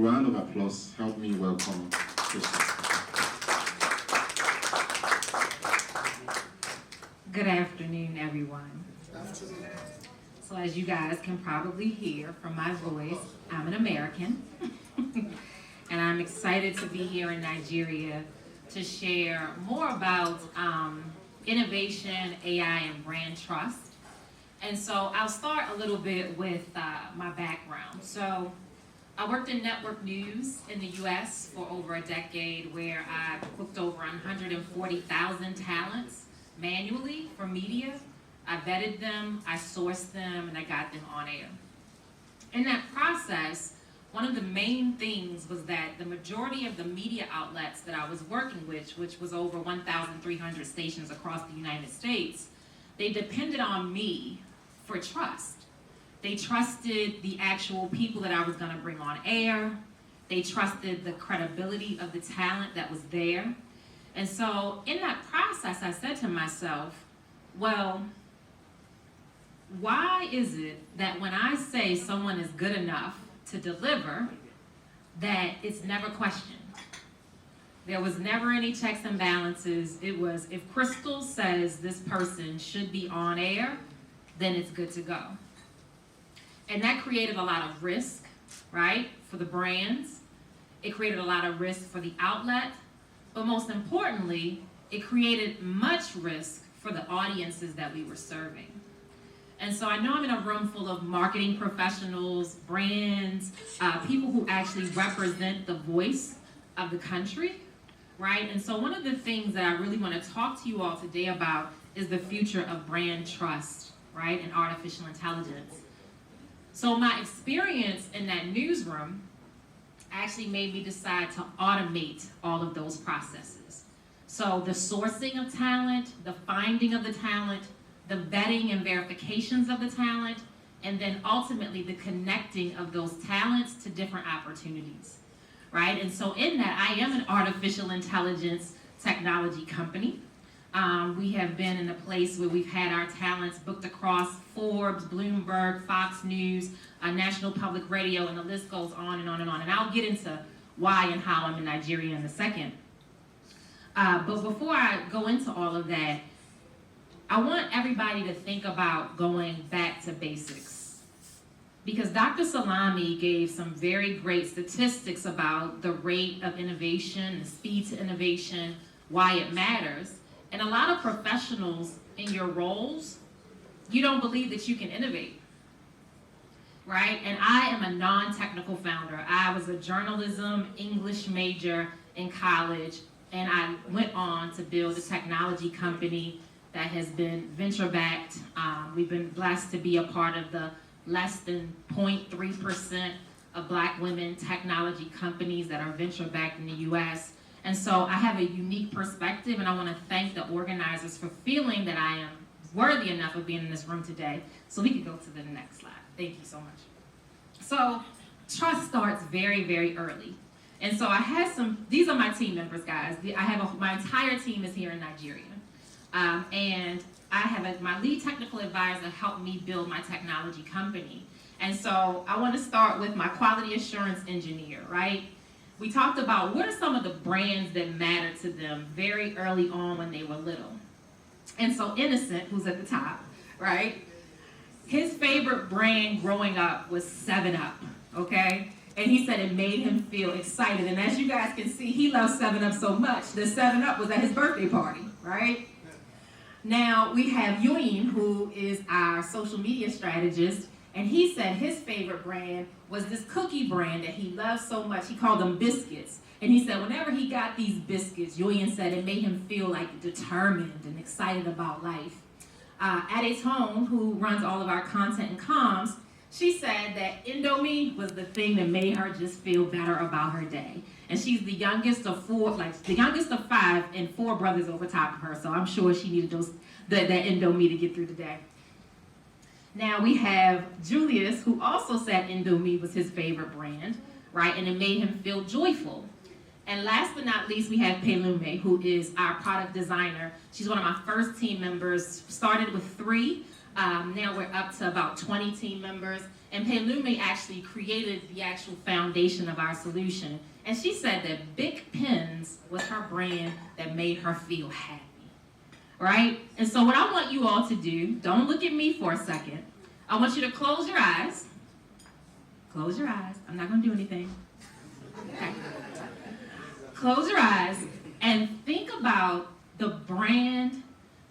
Round of applause, help me welcome Kristen. Good afternoon, everyone. So as you guys can probably hear from my voice, I'm an American. And I'm excited to be here in Nigeria to share more about innovation, AI, and brand trust. And so I'll start a little bit with my background. So I worked in network news in the US for over a decade, where I booked over 140,000 talents manually for media. I vetted them, I sourced them, and I got them on air. In that process, one of the main things was that the majority of the media outlets that I was working with, which was over 1,300 stations across the United States, they depended on me for trust. They trusted the actual people that I was going to bring on air. They trusted the credibility of the talent that was there. And so in that process, I said to myself, well, why is it that when I say someone is good enough to deliver, that it's never questioned? There was never any checks and balances. It was, if Crystal says this person should be on air, then it's good to go. And that created a lot of risk, right, for the brands. It created a lot of risk for the outlet. But most importantly, it created much risk for the audiences that we were serving. And so I know I'm in a room full of marketing professionals, brands, people who actually represent the voice of the country, right? And so one of the things that I really want to talk to you all today about is the future of brand trust, right, and artificial intelligence. So my experience in that newsroom actually made me decide to automate all of those processes. So the sourcing of talent, the finding of the talent, the vetting and verifications of the talent, and then ultimately the connecting of those talents to different opportunities, right? And so in that, I am an artificial intelligence technology company. We have been in a place where we've had our talents booked across Forbes, Bloomberg, Fox News, National Public Radio, and the list goes on and on and on. And I'll get into why and how I'm in Nigeria in a second. But before I go into all of that, I want everybody to think about going back to basics. Because Dr. Salami gave some very great statistics about the rate of innovation, the speed to innovation, why it matters. And a lot of professionals in your roles, you don't believe that you can innovate, right? And I am a non-technical founder. I was a journalism English major in college, and I went on to build a technology company that has been venture-backed. We've been blessed to be a part of the less than 0.3% of Black women technology companies that are venture-backed in the US. And so I have a unique perspective, and I want to thank the organizers for feeling that I am worthy enough of being in this room today. So we can go to the next slide. Thank you so much. So trust starts very, very early. And so I had these are my team members, guys. My entire team is here in Nigeria. And I have my lead technical advisor helped me build my technology company. And so I want to start with my quality assurance engineer, right? We talked about what are some of the brands that matter to them very early on when they were little. And so Innocent, who's at the top, right? His favorite brand growing up was 7-Up, okay? And he said it made him feel excited. And as you guys can see, he loves 7-Up so much that 7-Up was at his birthday party, right? Now we have Yuen, who is our social media strategist, and he said his favorite brand was this cookie brand that he loves so much. He called them biscuits. And he said whenever he got these biscuits, Yuen said it made him feel like determined and excited about life. ADVAN, who runs all of our content and comms, she said that Indomie was the thing that made her just feel better about her day. And she's the youngest of five, and 4 brothers over top of her. So I'm sure she needed that Indomie to get through the day. Now we have Julius, who also said Indomie was his favorite brand, right? And it made him feel joyful. And last but not least, we have Pelume, who is our product designer. She's one of my first team members, started with 3. Now we're up to about 20 team members. And Pelume actually created the actual foundation of our solution. And she said that Bic Pens was her brand that made her feel happy, right? And so what I want you all to do, don't look at me for a second. I want you to close your eyes. Close your eyes. I'm not going to do anything. Okay. Close your eyes and think about the brand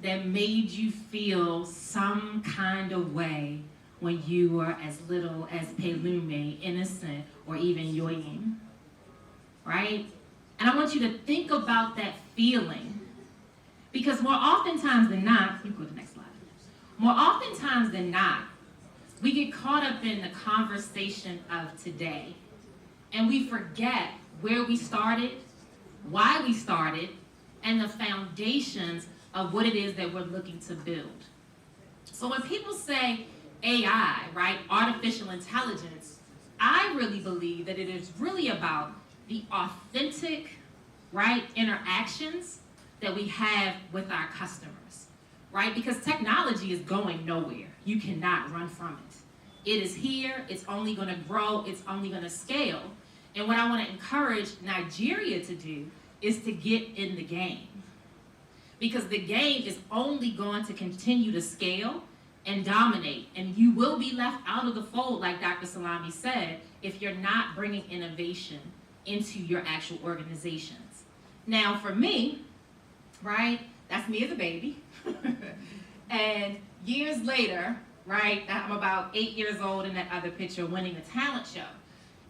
that made you feel some kind of way when you were as little as Pelume, innocent, or even Yoying, right? And I want you to think about that feeling, because more oftentimes than not, you go to the next slide. More oftentimes than not, we get caught up in the conversation of today, and we forget where we started, why we started, and the foundations of what it is that we're looking to build. So when people say AI, right, artificial intelligence, I really believe that it is really about the authentic, right, interactions that we have with our customers, right? Because technology is going nowhere. You cannot run from it. It is here, it's only gonna grow, it's only gonna scale. And what I wanna encourage Nigeria to do is to get in the game. Because the game is only going to continue to scale and dominate. And you will be left out of the fold, like Dr. Salami said, if you're not bringing innovation into your actual organizations. Now, for me, right, that's me as a baby. And years later, right, I'm about 8 years old in that other picture winning a talent show.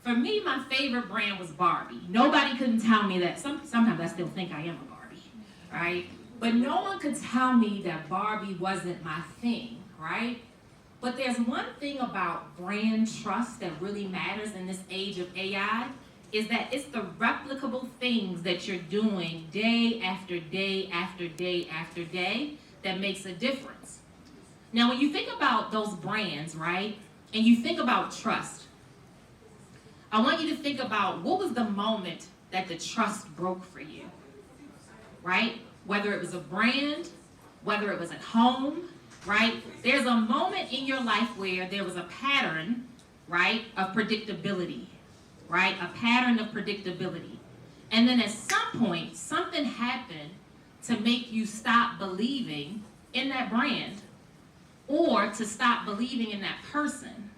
For me, my favorite brand was Barbie. Nobody couldn't tell me that. Sometimes I still think I am a Barbie, right? But no one could tell me that Barbie wasn't my thing, right? But there's one thing about brand trust that really matters in this age of AI, is that it's the replicable things that you're doing day after day after day after day that makes a difference. Now, when you think about those brands, right, and you think about trust, I want you to think about what was the moment that the trust broke for you, right? Whether it was a brand, whether it was at home, right? There's a moment in your life where there was a pattern, right, of predictability, right? A pattern of predictability. And then at some point, something happened to make you stop believing in that brand, or to stop believing in that person,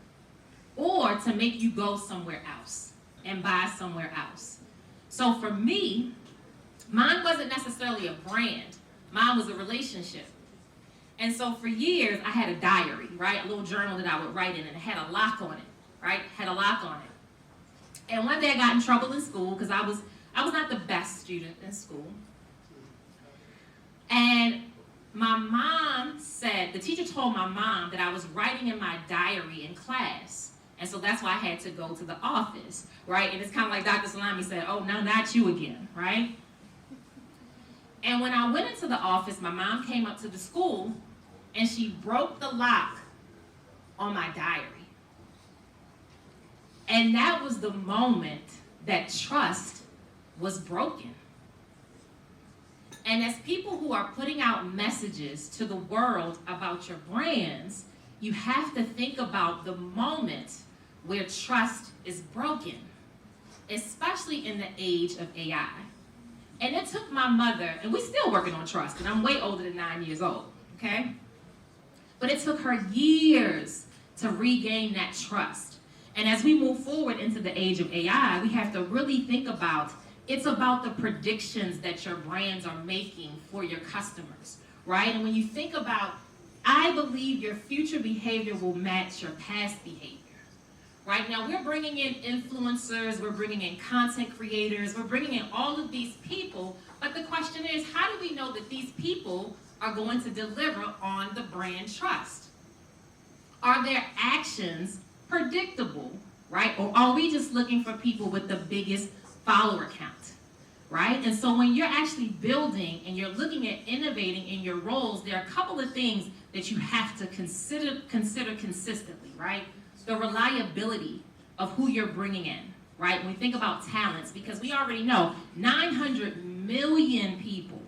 or to make you go somewhere else and buy somewhere else. So for me, mine wasn't necessarily a brand. Mine was a relationship. And so for years, I had a diary, right? A little journal that I would write in, and it had a lock on it, right? Had a lock on it. And one day I got in trouble in school because I was not the best student in school. And my mom said, the teacher told my mom that I was writing in my diary in class. And so that's why I had to go to the office, right? And it's kind of like Dr. Salami said, oh, no, not you again, right? And when I went into the office, my mom came up to the school and she broke the lock on my diary. And that was the moment that trust was broken. And as people who are putting out messages to the world about your brands, you have to think about the moment where trust is broken, especially in the age of AI. And it took my mother, and we're still working on trust, and I'm way older than 9 years old, okay? But it took her years to regain that trust. And as we move forward into the age of AI, we have to really think about, it's about the predictions that your brands are making for your customers, right? And when you think about, I believe your future behavior will match your past behavior. Right now, we're bringing in influencers, we're bringing in content creators, we're bringing in all of these people, but the question is, how do we know that these people are going to deliver on the brand trust? Are their actions predictable, right? Or are we just looking for people with the biggest follower count, right? And so when you're actually building and you're looking at innovating in your roles, there are a couple of things that you have to consider consistently, right? The reliability of who you're bringing in, right? When we think about talents, because we already know 900 million people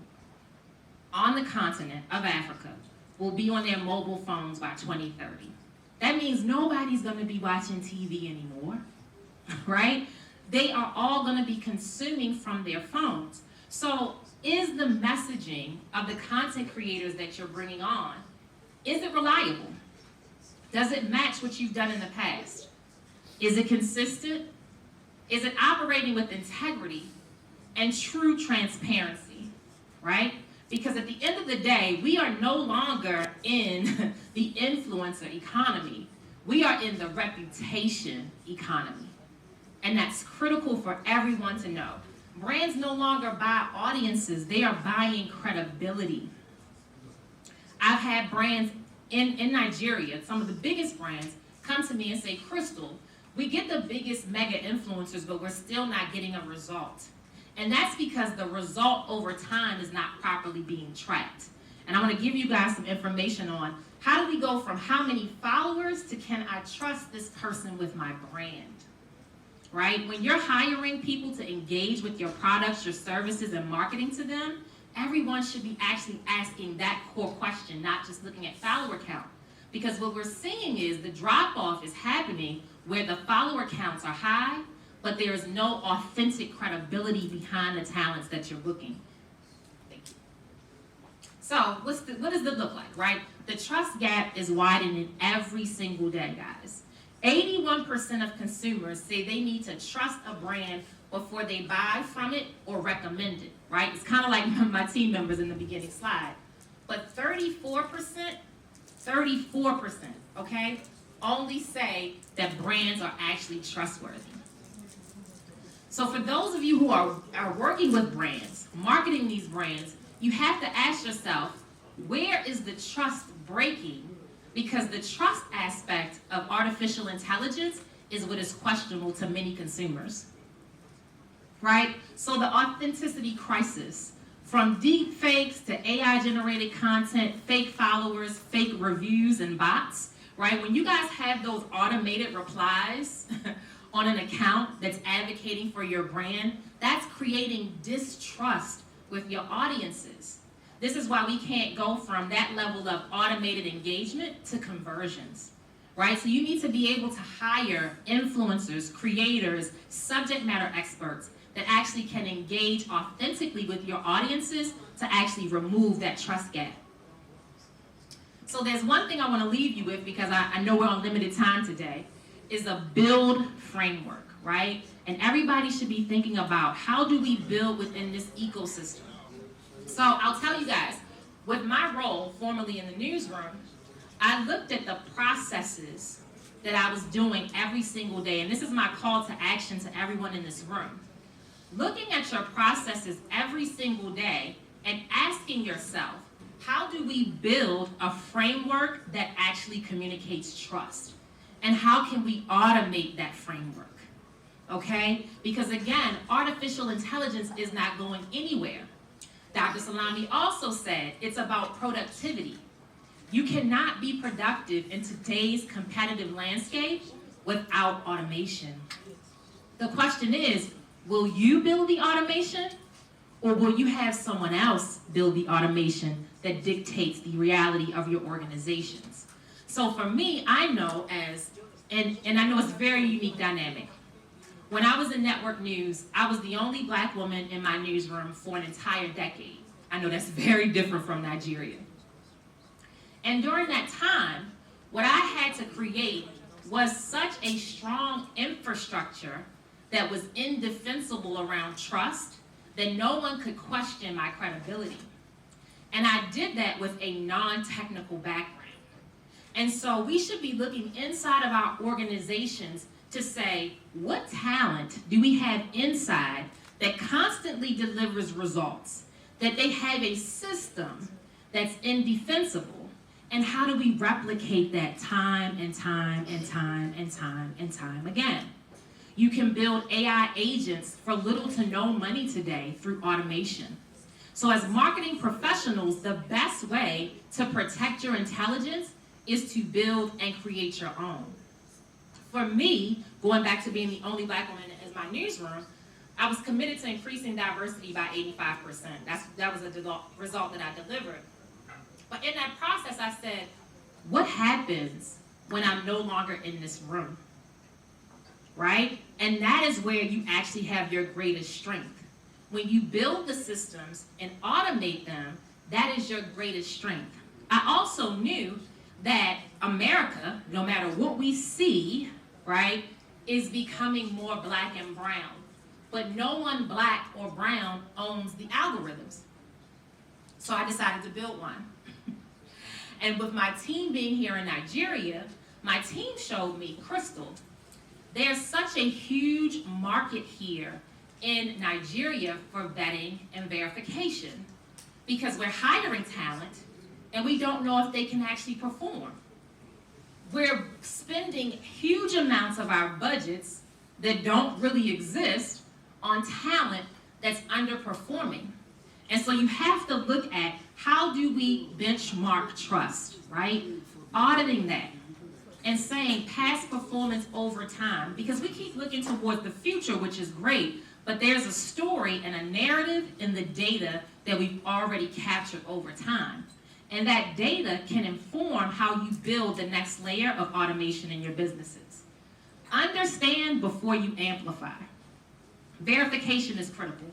on the continent of Africa will be on their mobile phones by 2030. That means nobody's going to be watching TV anymore, right? They are all going to be consuming from their phones. So is the messaging of the content creators that you're bringing on, is it reliable? Does it match what you've done in the past? Is it consistent? Is it operating with integrity and true transparency, right? Because at the end of the day, we are no longer in the influencer economy. We are in the reputation economy. And that's critical for everyone to know. Brands no longer buy audiences, they are buying credibility. I've had brands in Nigeria, some of the biggest brands, come to me and say, Crystal, we get the biggest mega influencers, but we're still not getting a result. And that's because the result over time is not properly being tracked. And I want to give you guys some information on how do we go from how many followers to can I trust this person with my brand, right? When you're hiring people to engage with your products, your services, and marketing to them, everyone should be actually asking that core question, not just looking at follower count. Because what we're seeing is the drop-off is happening where the follower counts are high, but there is no authentic credibility behind the talents that you're looking. Thank you. So what does it look like, right? The trust gap is widening every single day, guys. 81% of consumers say they need to trust a brand before they buy from it or recommend it, right? It's kind of like my team members in the beginning slide. But 34%, okay, only say that brands are actually trustworthy. So for those of you who are working with brands, marketing these brands, you have to ask yourself, where is the trust breaking? Because the trust aspect of artificial intelligence is what is questionable to many consumers, right? So the authenticity crisis, from deep fakes to AI-generated content, fake followers, fake reviews, and bots, right? When you guys have those automated replies on an account that's advocating for your brand, that's creating distrust with your audiences. This is why we can't go from that level of automated engagement to conversions, right? So you need to be able to hire influencers, creators, subject matter experts that actually can engage authentically with your audiences to actually remove that trust gap. So there's one thing I want to leave you with, because I know we're on limited time today, is a build framework, right? And everybody should be thinking about, how do we build within this ecosystem? So I'll tell you guys, with my role formerly in the newsroom, I looked at the processes that I was doing every single day, and this is my call to action to everyone in this room. Looking at your processes every single day and asking yourself, how do we build a framework that actually communicates trust? And how can we automate that framework? Okay? Because again, artificial intelligence is not going anywhere. Dr. Salami also said it's about productivity. You cannot be productive in today's competitive landscape without automation. The question is, will you build the automation, or will you have someone else build the automation that dictates the reality of your organizations? So for me, I know and I know it's a very unique dynamic. When I was in network news, I was the only Black woman in my newsroom for an entire decade. I know that's very different from Nigeria. And during that time, what I had to create was such a strong infrastructure that was indefensible around trust that no one could question my credibility. And I did that with a non-technical background. And so we should be looking inside of our organizations to say, what talent do we have inside that constantly delivers results, that they have a system that's indefensible, and how do we replicate that time and time and time and time and time again? You can build AI agents for little to no money today through automation. So as marketing professionals, the best way to protect your intelligence is to build and create your own. For me, going back to being the only Black woman in my newsroom, I was committed to increasing diversity by 85%. That was a result that I delivered. But in that process, I said, what happens when I'm no longer in this room, right? And that is where you actually have your greatest strength. When you build the systems and automate them, that is your greatest strength. I also knew that America, no matter what we see, right, is becoming more black and brown. But no one black or brown owns the algorithms. So I decided to build one. And with my team being here in Nigeria, my team showed me, Crystal, there's such a huge market here in Nigeria for vetting and verification because we're hiring talent and we don't know if they can actually perform. We're spending huge amounts of our budgets that don't really exist on talent that's underperforming. And so you have to look at how do we benchmark trust, right? Auditing that and saying past performance over time, because we keep looking toward the future, which is great, but there's a story and a narrative in the data that we've already captured over time. And that data can inform how you build the next layer of automation in your businesses. Understand before you amplify. Verification is critical.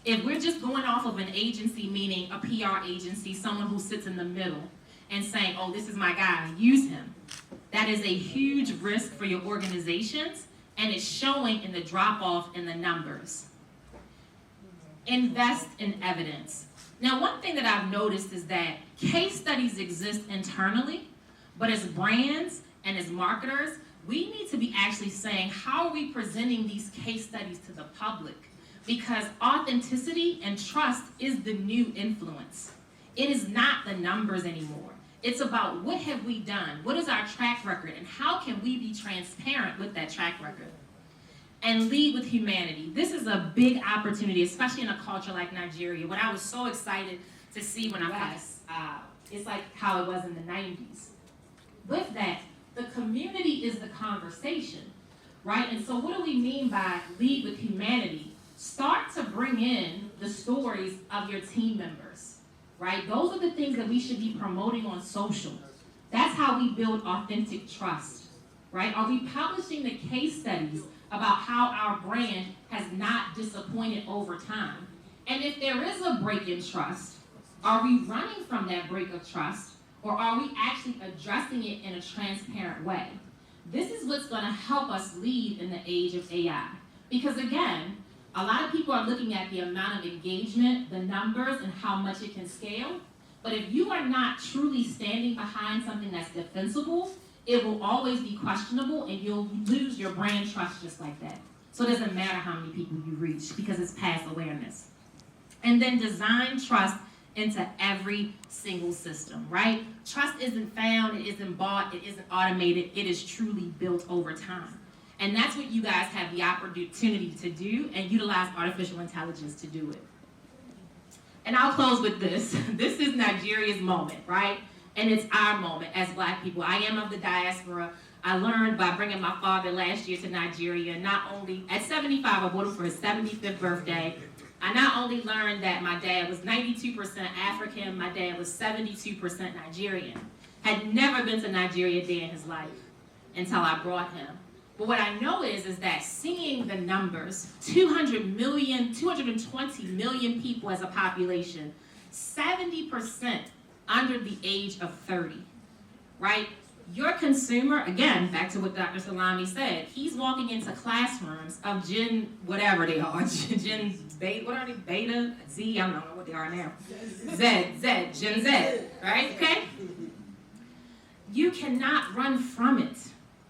If we're just going off of an agency, meaning a PR agency, someone who sits in the middle and saying, oh, this is my guy, use him, that is a huge risk for your organizations, and it's showing in the drop-off in the numbers. Invest in evidence. Now, one thing that I've noticed is that case studies exist internally, but as brands and as marketers, we need to be actually saying, how are we presenting these case studies to the public? Because authenticity and trust is the new influence. It is not the numbers anymore. It's about what have we done? What is our track record? And how can we be transparent with that track record? And lead with humanity. This is a big opportunity, especially in a culture like Nigeria. What I was so excited to see when I passed, it's like how it was in the 90s. With that, the community is the conversation, right? And so what do we mean by lead with humanity? Start to bring in the stories of your team members, right? Those are the things that we should be promoting on social. That's how we build authentic trust, right? Are we publishing the case studies about how our brand has not disappointed over time? And if there is a break in trust, are we running from that break of trust, or are we actually addressing it in a transparent way? This is what's going to help us lead in the age of AI. Because again, a lot of people are looking at the amount of engagement, the numbers, and how much it can scale. But if you are not truly standing behind something that's defensible, it will always be questionable, and you'll lose your brand trust just like that. So it doesn't matter how many people you reach, because it's past awareness. And then design trust into every single system, right? Trust isn't found, it isn't bought, it isn't automated, it is truly built over time. And that's what you guys have the opportunity to do, and utilize artificial intelligence to do it. And I'll close with this. This is Nigeria's moment, right? And it's our moment as Black people. I am of the diaspora. I learned by bringing my father last year to Nigeria, not only, at 75, I brought him for his 75th birthday. I not only learned that my dad was 92% African, my dad was 72% Nigerian. Had never been to Nigeria a day in his life until I brought him. But what I know is that seeing the numbers, 200 million, 220 million people as a population, 70% under the age of 30, right? Your consumer, again, back to what Dr. Salami said, he's walking into classrooms of Gen, whatever they are, Gen Beta, what are they, Beta, Z, I don't know what they are now, Gen Z, right, okay? You cannot run from it.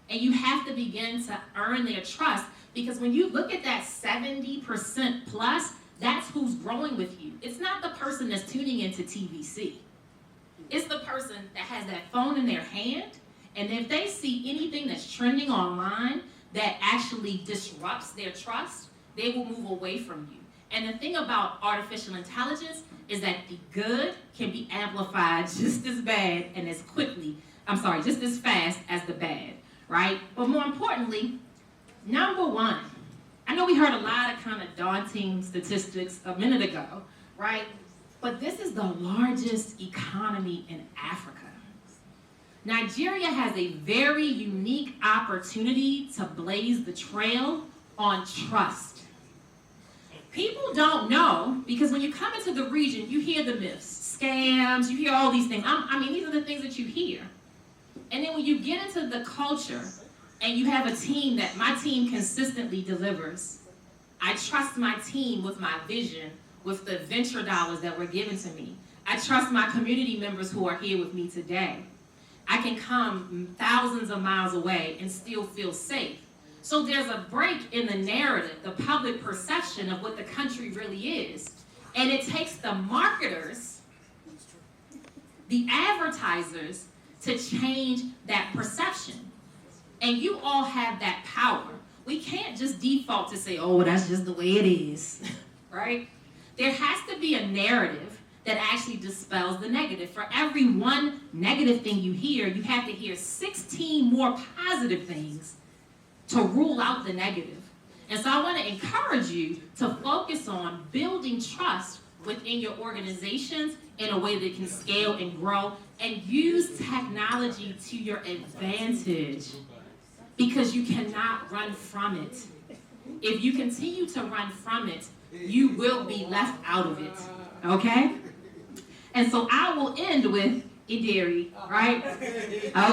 And you have to begin to earn their trust, because when you look at that 70% plus, that's who's growing with you. It's not the person that's tuning into TVC. It's the person that has that phone in their hand, and if they see anything that's trending online that actually disrupts their trust, they will move away from you. And the thing about artificial intelligence is that the good can be amplified just as bad and as quickly, just as fast as the bad, right? But more importantly, number one, I know we heard a lot of kind of daunting statistics a minute ago, right? But this is the largest economy in Africa. Nigeria has a very unique opportunity to blaze the trail on trust. People don't know, because when you come into the region, you hear the myths, scams, you hear all these things. I mean, these are the things that you hear. And then when you get into the culture, and you have a team that my team consistently delivers, I trust my team with my vision, with the venture dollars that were given to me. I trust my community members who are here with me today. I can come thousands of miles away and still feel safe. So there's a break in the narrative, the public perception of what the country really is. And it takes the marketers, the advertisers, to change that perception. And you all have that power. We can't just default to say, oh, that's just the way it is, right? There has to be a narrative that actually dispels the negative. For every one negative thing you hear, you have to hear 16 more positive things to rule out the negative. And so I want to encourage you to focus on building trust within your organizations in a way that can scale and grow, and use technology to your advantage, because you cannot run from it. If you continue to run from it, you will be left out of it, okay? And so I will end with Ideri, right?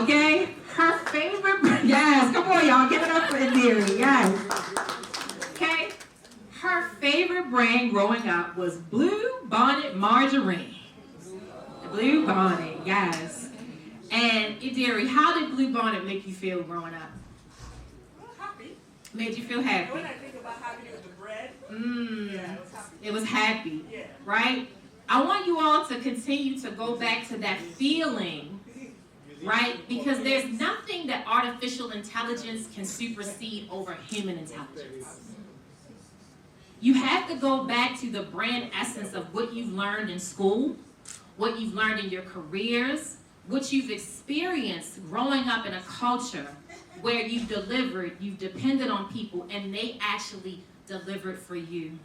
Okay? Her favorite, yes, come on y'all, give it up for Ideri, yes. Okay? Her favorite brand growing up was Blue Bonnet Margarine. Blue Bonnet, yes. And Ideri, how did Blue Bonnet make you feel growing up? Happy. Made you feel happy? When I think about how to do the bread, Yeah, it was happy. it was happy, Yeah. right? I want you all to continue to go back to that feeling, right? Because there's nothing that artificial intelligence can supersede over human intelligence. You have to go back to the brand essence of what you've learned in school, what you've learned in your careers, what you've experienced growing up in a culture where you've delivered, you've depended on people, and they actually delivered for you.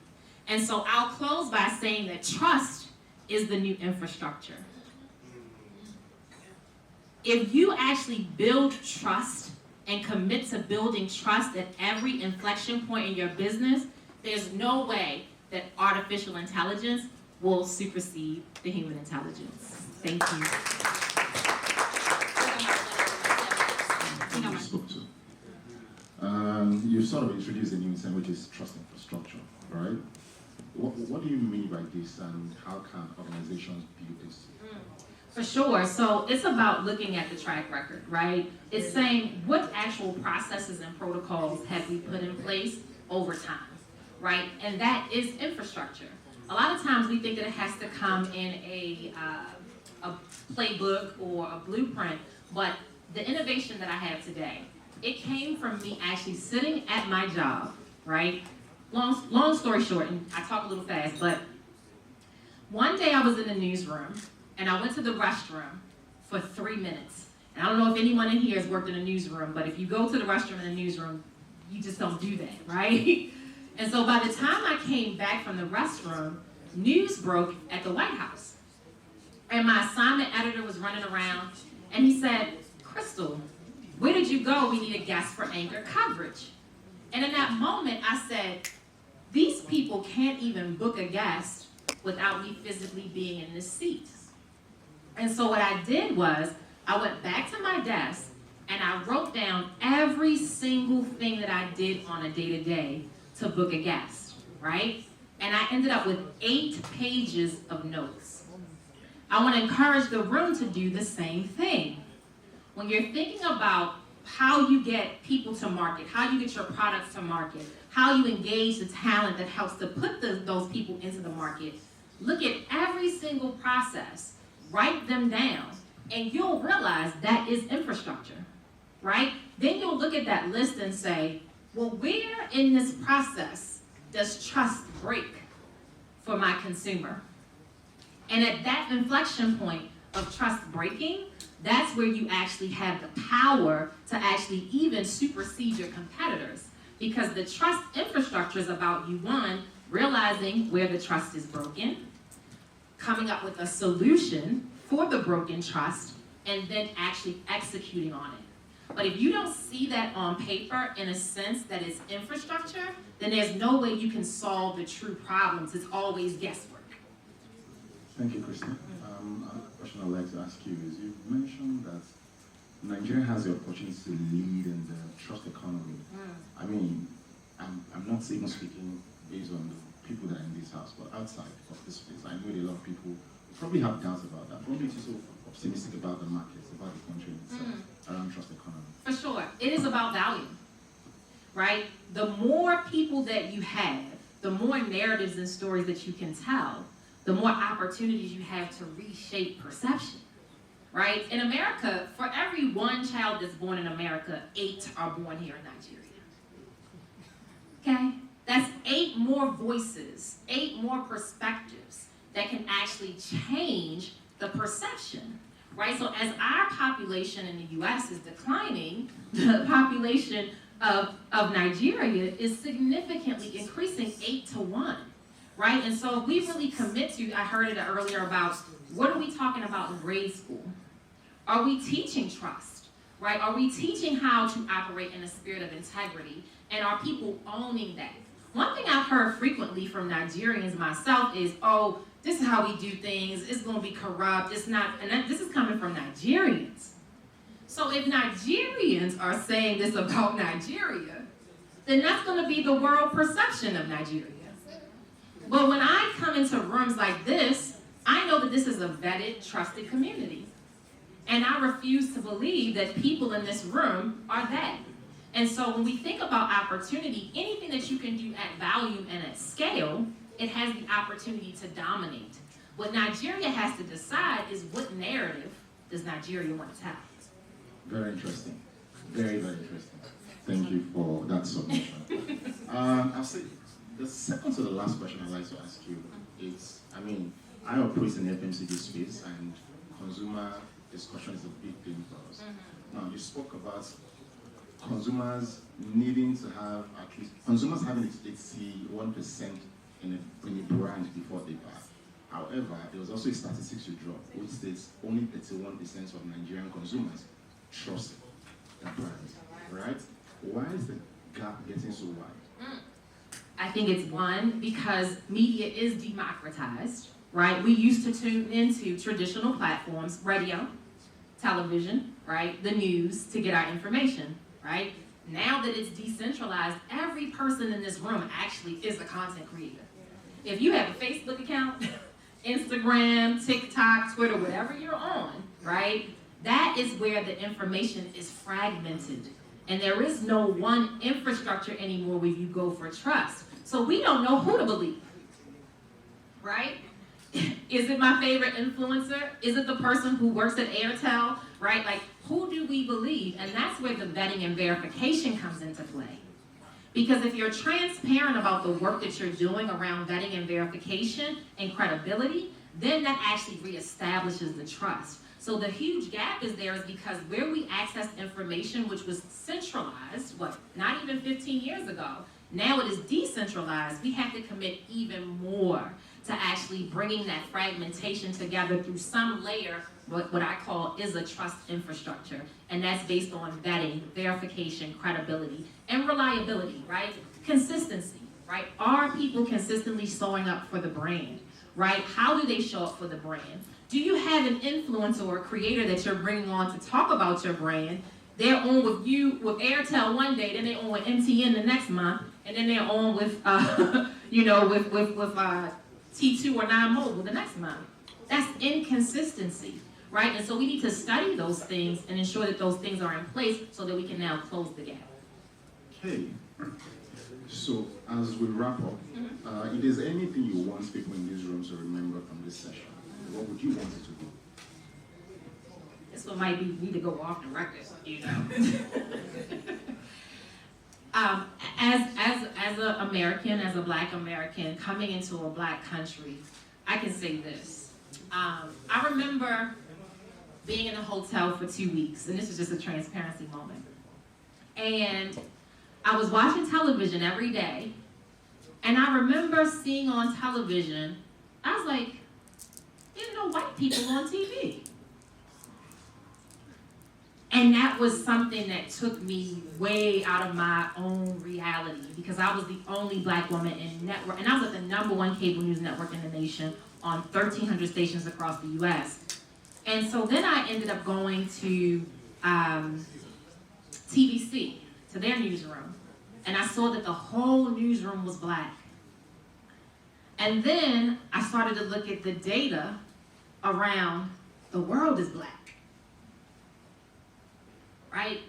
And so I'll close by saying that trust is the new infrastructure. If you actually build trust and commit to building trust at every inflection point in your business, there's no way that artificial intelligence will supersede the human intelligence. Thank you. You spoke to. You sort of introduced a new term, which is trust infrastructure, right? What do you mean by this, and how can organizations build this? For sure. So it's about looking at the track record, right? It's saying what actual processes and protocols have we put in place over time, right? And that is infrastructure. A lot of times we think that it has to come in a playbook or a blueprint, but the innovation that I have today, it came from me actually sitting at my job, right? Long story short, and I talk a little fast, but one day I was in the newsroom and I went to the restroom for 3 minutes. And I don't know if anyone in here has worked in a newsroom, but if you go to the restroom in a newsroom, you just don't do that, right? And so by the time I came back from the restroom, news broke at the White House. And my assignment editor was running around and he said, Crystal, where did you go? We need a guest for anchor coverage. And in that moment, I said, these people can't even book a guest without me physically being in this seat. And so what I did was, I went back to my desk and I wrote down every single thing that I did on a day-to-day to book a guest, right? And I ended up with 8 pages of notes. I want to encourage the room to do the same thing. When you're thinking about how you get people to market, how you get your products to market, how you engage the talent that helps to put those people into the market, look at every single process, write them down, and you'll realize that is infrastructure, right? Then you'll look at that list and say, well, where in this process does trust break for my consumer? And at that inflection point of trust breaking, that's where you actually have the power to actually even supersede your competitors. Because the trust infrastructure is about you, one, realizing where the trust is broken, coming up with a solution for the broken trust, and then actually executing on it. But if you don't see that on paper in a sense that it's infrastructure, then there's no way you can solve the true problems. It's always guesswork. Thank you, Kristen. A question I'd like to ask you is, you mentioned that Nigeria has the opportunity to lead in the trust economy. I mean, I'm not even speaking based on the people that are in this house, but outside of this place, I know a lot of people probably have doubts about that. Probably too so optimistic about the markets, about the country itself, around trust economy. For sure. It is about value, right? The more people that you have, the more narratives and stories that you can tell, the more opportunities you have to reshape perception, right? In America, for every one child that's born in America, 8 are born here in Nigeria. Okay? That's 8 more voices, 8 more perspectives that can actually change the perception, right? So as our population in the U.S. is declining, the population of Nigeria is significantly increasing 8 to 1, right? And so we really commit to, I heard it earlier about, what are we talking about in grade school? Are we teaching trust, right? Are we teaching how to operate in a spirit of integrity? And are people owning that? One thing I've heard frequently from Nigerians myself is, oh, this is how we do things, it's gonna be corrupt, it's not, and this is coming from Nigerians. So if Nigerians are saying this about Nigeria, then that's gonna be the world perception of Nigeria. But when I come into rooms like this, I know that this is a vetted, trusted community. And I refuse to believe that people in this room are that. And so when we think about opportunity, anything that you can do at volume and at scale, it has the opportunity to dominate. What Nigeria has to decide is, what narrative does Nigeria want to tell? Very interesting. Very, very interesting. Thank you for that submission. I'll say the second to the last question I'd like to ask you is, I mean, I operate in the FMCG space, and consumer discussion is a big thing for us. Now, you spoke about consumers needing to have at least, consumers having 81% in a brand before they buy. However, there was also a statistics you draw, which states only 31% of Nigerian consumers trust the brand, right? Why is the gap getting so wide? I think it's one, because media is democratized, right? We used to tune into traditional platforms, radio, television, right? The news, to get our information, right? Now that it's decentralized, every person in this room actually is a content creator. If you have a Facebook account, Instagram, TikTok, Twitter, whatever you're on, right? That is where the information is fragmented. And there is no one infrastructure anymore where you go for trust. So we don't know who to believe, right? Is it my favorite influencer? Is it the person who works at Airtel, right? Like, who do we believe? And that's where the vetting and verification comes into play. Because if you're transparent about the work that you're doing around vetting and verification and credibility, then that actually reestablishes the trust. So the huge gap is there is because where we access information, which was centralized, not even 15 years ago, now it is decentralized. We have to commit even more to actually bringing that fragmentation together through some layer, what I call is a trust infrastructure. And that's based on vetting, verification, credibility, and reliability, right? Consistency, right? Are people consistently showing up for the brand, right? How do they show up for the brand? Do you have an influencer or a creator that you're bringing on to talk about your brand? They're on with you, with Airtel one day, then they're on with MTN the next month, and then they're on with, with T2 or 9 Mobile the next month. That's inconsistency, right? And so we need to study those things and ensure that those things are in place so that we can now close the gap. Okay. So as we wrap up, if there's anything you want people in this room to remember from this session, what would you want it to be? This one might be, need to go off the record, you know. As an American, as a Black American, coming into a Black country, I can say this. I remember being in a hotel for 2 weeks, and this is just a transparency moment. And I was watching television every day, and I remember seeing on television, I was like, there's no white people on TV. And that was something that took me way out of my own reality because I was the only Black woman in network, and I was at the #1 cable news network in the nation on 1,300 stations across the U.S. And so then I ended up going to TVC, to their newsroom, and I saw that the whole newsroom was Black. And then I started to look at the data around the world is Black. Right?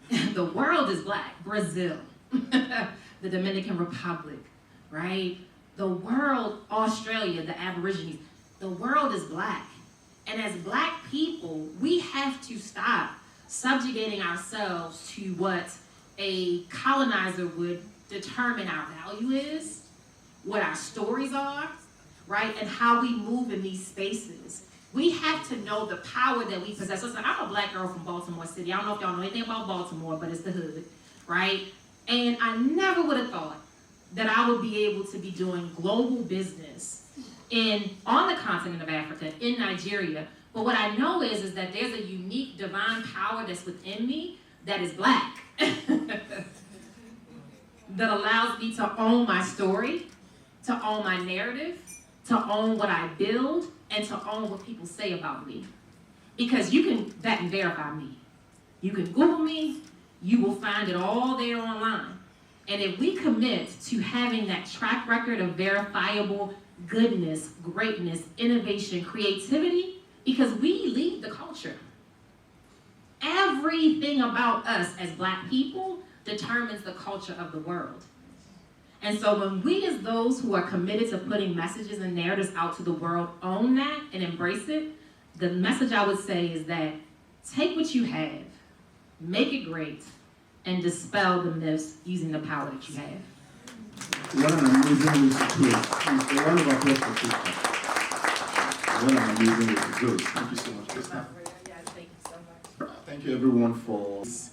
The world is Black. Brazil, the Dominican Republic, right? The world, Australia, the Aborigines, the world is Black. And as Black people, we have to stop subjugating ourselves to what a colonizer would determine our value is, what our stories are, right? And how we move in these spaces. We have to know the power that we possess. Listen, I'm a Black girl from Baltimore City. I don't know if y'all know anything about Baltimore, but it's the hood, right? And I never would have thought that I would be able to be doing global business on the continent of Africa, in Nigeria. But what I know is that there's a unique divine power that's within me that is Black. That allows me to own my story, to own my narrative, to own what I build, and to own what people say about me. Because you can vet and verify me. You can Google me, you will find it all there online. And if we commit to having that track record of verifiable goodness, greatness, innovation, creativity, because we lead the culture. Everything about us as Black people determines the culture of the world. And so when we as those who are committed to putting messages and narratives out to the world own that and embrace it, the message I would say is that take what you have, make it great, and dispel the myths using the power that you have. What an amazing way to close. Please, a round of applause for Krista. What an amazing way to close. Thank you so much, Krista. Yeah, thank you so much. Thank you everyone for this